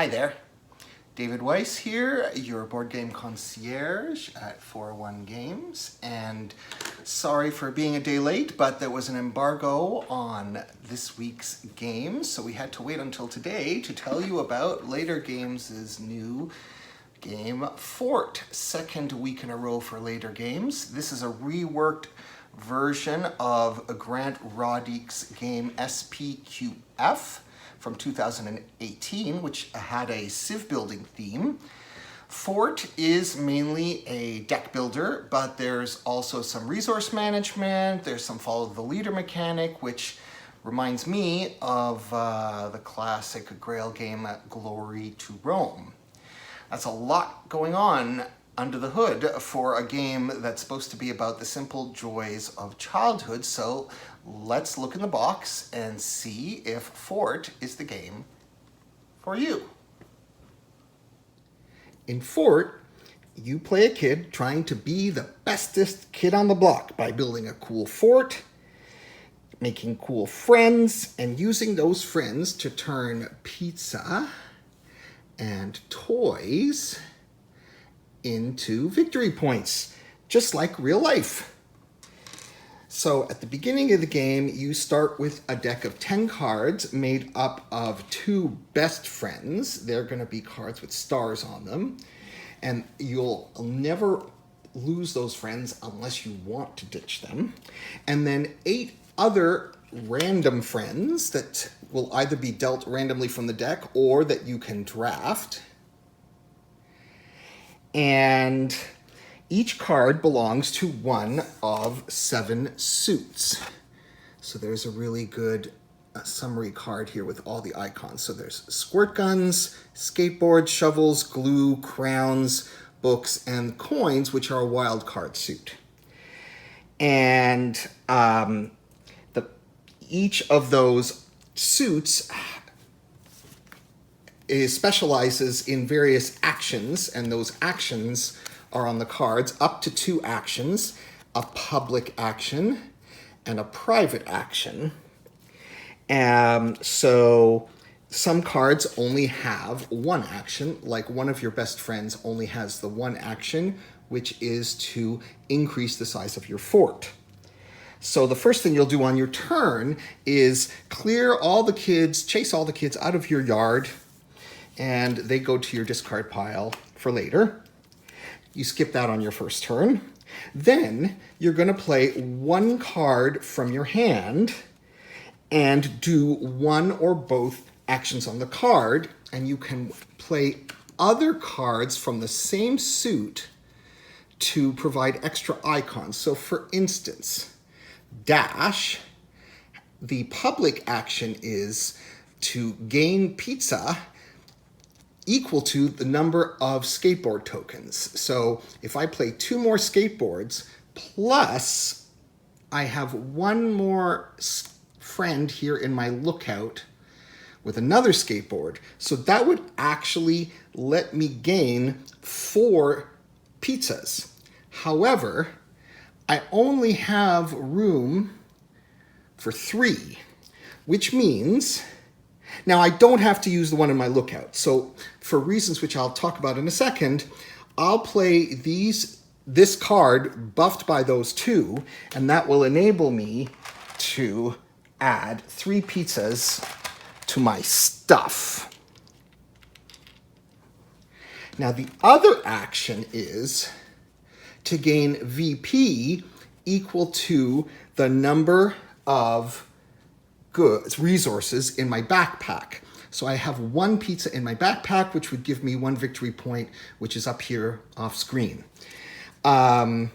Hi there, David Weiss here, your board game concierge at 401 Games, and sorry for being a day late, but there was an embargo on this week's games, so we had to wait until today to tell you about Later Games' new game, Fort. Second week in a row for Later Games. This is a reworked version of Grant Roddick's game SPQF from 2018, which had a civ building theme. Fort is mainly a deck builder, but there's also some resource management, there's some follow the leader mechanic, which reminds me of the classic Grail game Glory to Rome. That's a lot going on under the hood for a game that's supposed to be about the simple joys of childhood, so let's look in the box and see if Fort is the game for you. In Fort, you play a kid trying to be the bestest kid on the block by building a cool fort, making cool friends, and using those friends to turn pizza and toys into victory points, just like real life. So at the beginning of the game, you start with a deck of 10 cards made up of 2 best friends. They're going to be cards with stars on them, and you'll never lose those friends unless you want to ditch them. And then 8 other random friends that will either be dealt randomly from the deck or that you can draft. And each card belongs to one of 7 suits. So there's a really good summary card here with all the icons. So there's squirt guns, skateboards, shovels, glue, crowns, books, and coins, which are a wild card suit. And each of those suits specializes in various actions, and those actions are on the cards, up to 2 actions, a public action and a private action. So some cards only have 1 action, like one of your best friends only has the 1 action, which is to increase the size of your fort. So the first thing you'll do on your turn is clear all the kids, chase all the kids out of your yard, and they go to your discard pile for later. You skip that on your first turn. Then you're going to play 1 card from your hand and do 1 or both actions on the card, and you can play other cards from the same suit to provide extra icons. So for instance, Dash, the public action is to gain pizza equal to the number of skateboard tokens. So if I play 2 more skateboards, plus I have 1 more friend here in my lookout with another skateboard, so that would actually let me gain 4 pizzas. However, I only have room for 3, which means now I don't have to use the one in my lookout. So for reasons which I'll talk about in a second, I'll play this card buffed by those 2, and that will enable me to add 3 pizzas to my stuff. Now the other action is to gain VP equal to the number of goods, resources in my backpack. So I have 1 pizza in my backpack, which would give me 1 victory point, which is up here off screen. Now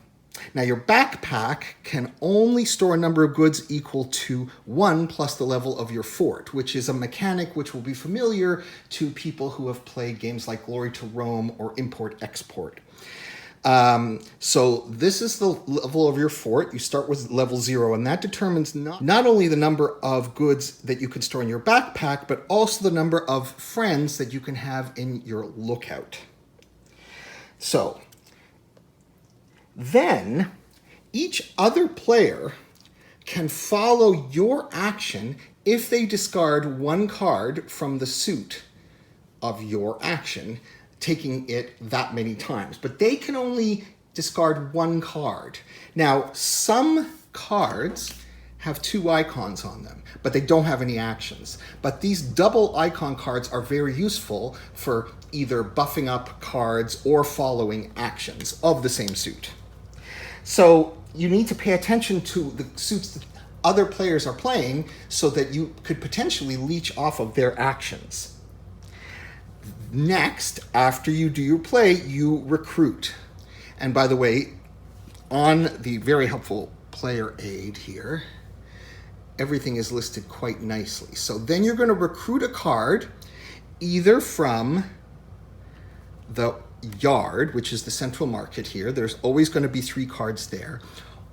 your backpack can only store a number of goods equal to 1 plus the level of your fort, which is a mechanic which will be familiar to people who have played games like Glory to Rome or Import-Export. So this is the level of your fort. You start with level 0, and that determines not only the number of goods that you can store in your backpack, but also the number of friends that you can have in your lookout. So then each other player can follow your action if they discard 1 card from the suit of your action, taking it that many times. But they can only discard one card. Now, some cards have 2 icons on them, but they don't have any actions. But these double icon cards are very useful for either buffing up cards or following actions of the same suit. So you need to pay attention to the suits that other players are playing so that you could potentially leech off of their actions. Next, after you do your play, you recruit. And by the way, on the very helpful player aid here, everything is listed quite nicely. So then you're going to recruit a card either from the yard, which is the central market here. There's always going to be 3 cards there.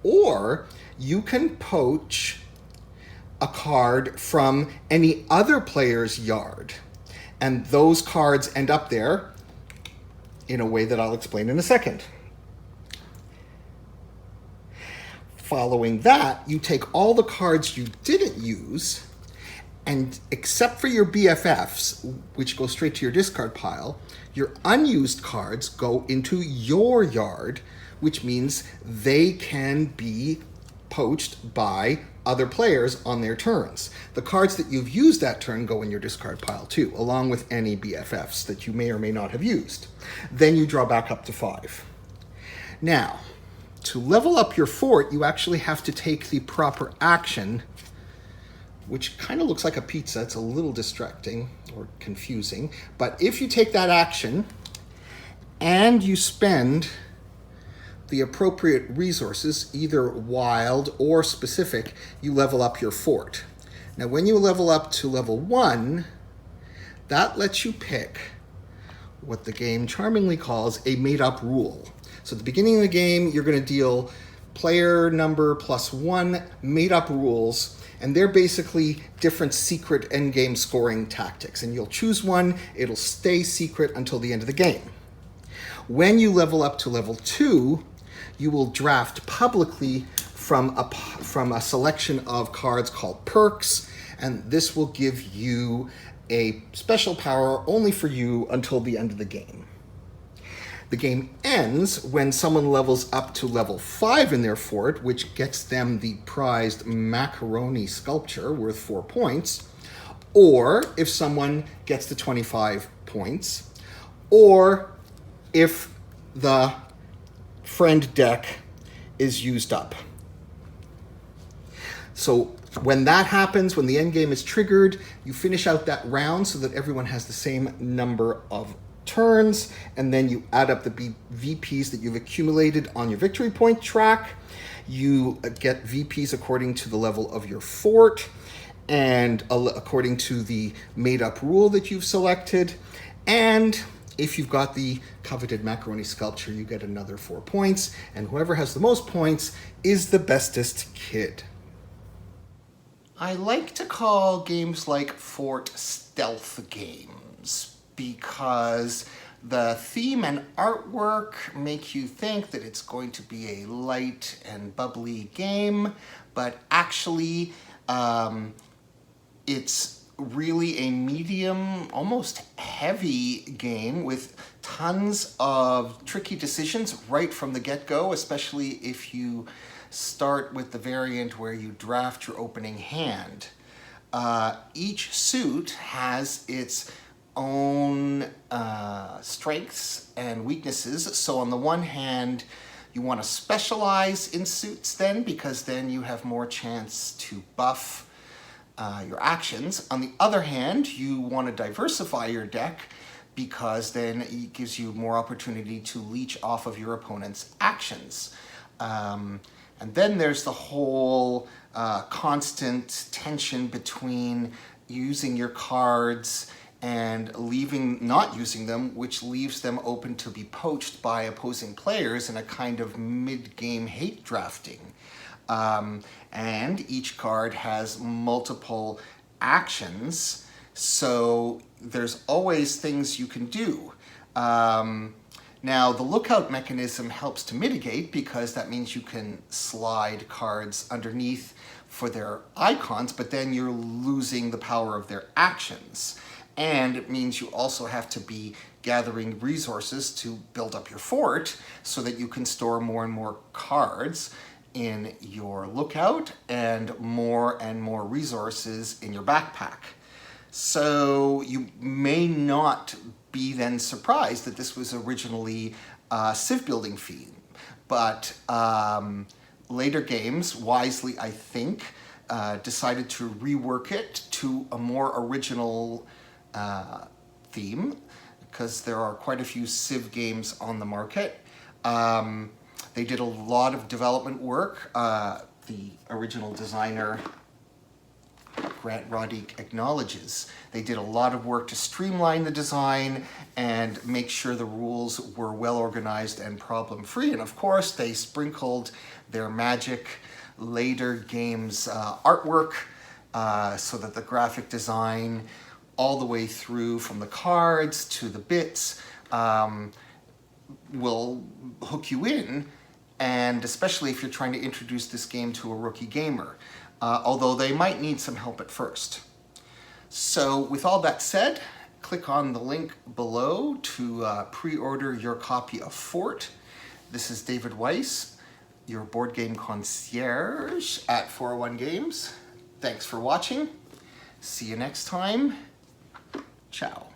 Or you can poach a card from any other player's yard. And those cards end up there in a way that I'll explain in a second. Following that, you take all the cards you didn't use, and except for your BFFs, which go straight to your discard pile, your unused cards go into your yard, which means they can be poached by other players on their turns. The cards that you've used that turn go in your discard pile too, along with any BFFs that you may or may not have used. Then you draw back up to 5. Now, to level up your fort, you actually have to take the proper action, which kind of looks like a pizza. It's a little distracting or confusing. But if you take that action and you spend the appropriate resources, either wild or specific, you level up your fort. Now, when you level up to level 1, that lets you pick what the game charmingly calls a made-up rule. So at the beginning of the game, you're going to deal player number +1 made-up rules, and they're basically different secret endgame scoring tactics. And you'll choose one, it'll stay secret until the end of the game. When you level up to level 2, you will draft publicly from a selection of cards called perks, and this will give you a special power only for you until the end of the game. The game ends when someone levels up to level 5 in their fort, which gets them the prized macaroni sculpture worth 4 points, or if someone gets to 25 points, or if the friend deck is used up. So when that happens, when the end game is triggered, you finish out that round so that everyone has the same number of turns, and then you add up the VPs that you've accumulated on your victory point track. You get VPs according to the level of your fort and according to the made-up rule that you've selected. And if you've got the coveted macaroni sculpture, you get another 4 points, and whoever has the most points is the bestest kid. I like to call games like Fort stealth games because the theme and artwork make you think that it's going to be a light and bubbly game, but actually it's really a medium, almost heavy game with tons of tricky decisions right from the get-go, especially if you start with the variant where you draft your opening hand. Each suit has its own strengths and weaknesses. So on the one hand, you want to specialize in suits then, because then you have more chance to buff your actions. On the other hand, you want to diversify your deck because then it gives you more opportunity to leech off of your opponent's actions. And then there's the whole constant tension between using your cards and not using them, which leaves them open to be poached by opposing players in a kind of mid-game hate drafting. And each card has multiple actions, so there's always things you can do. Now, the lookout mechanism helps to mitigate because that means you can slide cards underneath for their icons, but then you're losing the power of their actions. And it means you also have to be gathering resources to build up your fort so that you can store more and more cards in your lookout and more resources in your backpack. So you may not be then surprised that this was originally a Civ building theme, but later games, wisely I think, decided to rework it to a more original theme, because there are quite a few Civ games on the market. They did a lot of development work. The original designer, Grant Roddick, acknowledges they did a lot of work to streamline the design and make sure the rules were well organized and problem-free. And of course, they sprinkled their magic later games artwork so that the graphic design all the way through from the cards to the bits will hook you in, and especially if you're trying to introduce this game to a rookie gamer, although they might need some help at first. So with all that said, click on the link below to pre-order your copy of Fort. This is David Weiss, your board game concierge at 401 Games. Thanks for watching. See you next time. Ciao.